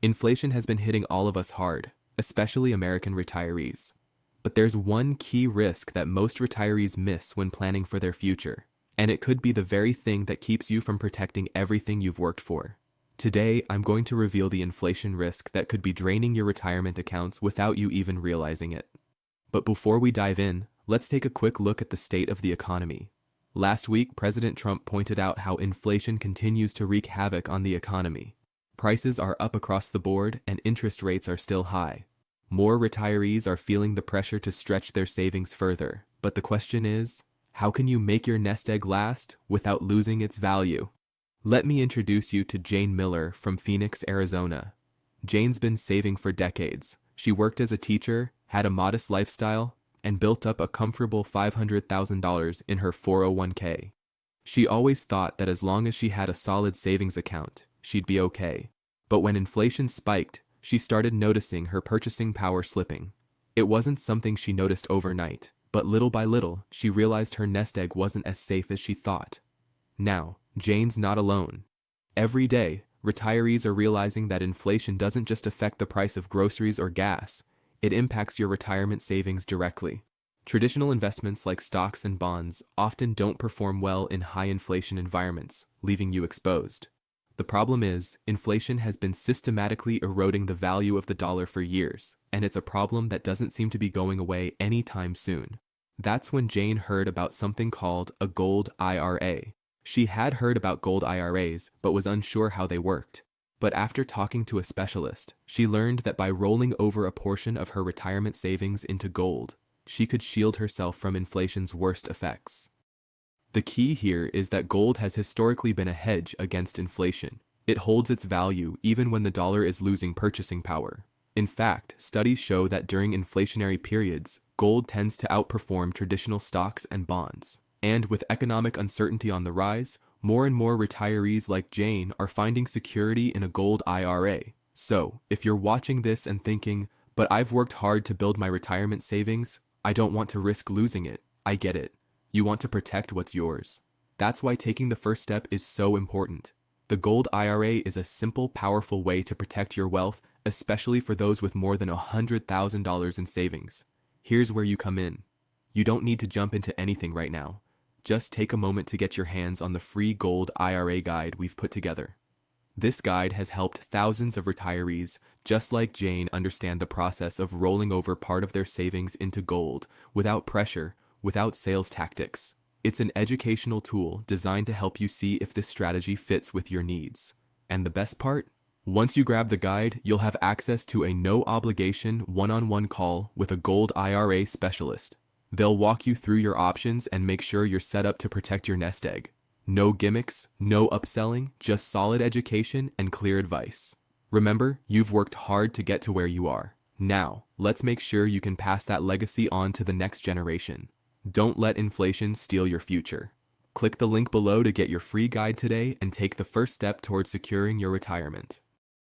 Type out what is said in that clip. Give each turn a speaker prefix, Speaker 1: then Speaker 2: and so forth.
Speaker 1: Inflation has been hitting all of us hard, especially American retirees. But there's one key risk that most retirees miss when planning for their future, and it could be the very thing that keeps you from protecting everything you've worked for. Today, I'm going to reveal the inflation risk that could be draining your retirement accounts without you even realizing it. But before we dive in, let's take a quick look at the state of the economy. Last week, President Trump pointed out how inflation continues to wreak havoc on the economy. Prices are up across the board and interest rates are still high. More retirees are feeling the pressure to stretch their savings further, but the question is, how can you make your nest egg last without losing its value? Let me introduce you to Jane Miller from Phoenix, Arizona. Jane's been saving for decades. She worked as a teacher, had a modest lifestyle, and built up a comfortable $500,000 in her 401k. She always thought that as long as she had a solid savings account, she'd be okay. But when inflation spiked, she started noticing her purchasing power slipping. It wasn't something she noticed overnight, but little by little, she realized her nest egg wasn't as safe as she thought. Now, Jane's not alone. Every day, retirees are realizing that inflation doesn't just affect the price of groceries or gas, it impacts your retirement savings directly. Traditional investments like stocks and bonds often don't perform well in high inflation environments, leaving you exposed. The problem is, inflation has been systematically eroding the value of the dollar for years, and it's a problem that doesn't seem to be going away anytime soon. That's when Jane heard about something called a Gold IRA. She had heard about Gold IRAs, but was unsure how they worked. But after talking to a specialist, she learned that by rolling over a portion of her retirement savings into gold, she could shield herself from inflation's worst effects. The key here is that gold has historically been a hedge against inflation. It holds its value even when the dollar is losing purchasing power. In fact, studies show that during inflationary periods, gold tends to outperform traditional stocks and bonds. And with economic uncertainty on the rise, more and more retirees like Jane are finding security in a Gold IRA. So, if you're watching this and thinking, but I've worked hard to build my retirement savings, I don't want to risk losing it, I get it. You want to protect what's yours. That's why taking the first step is so important. The Gold IRA is a simple, powerful way to protect your wealth, especially for those with more than $100,000 in savings. Here's where you come in. You don't need to jump into anything right now. Just take a moment to get your hands on the free Gold IRA guide we've put together. This guide has helped thousands of retirees, just like Jane, understand the process of rolling over part of their savings into gold without pressure, without sales tactics. It's an educational tool designed to help you see if this strategy fits with your needs. And the best part? Once you grab the guide, you'll have access to a no-obligation one-on-one call with a Gold IRA specialist. They'll walk you through your options and make sure you're set up to protect your nest egg. No gimmicks, no upselling, just solid education and clear advice. Remember, you've worked hard to get to where you are. Now, let's make sure you can pass that legacy on to the next generation. Don't let inflation steal your future. Click the link below to get your free guide today and take the first step towards securing your retirement.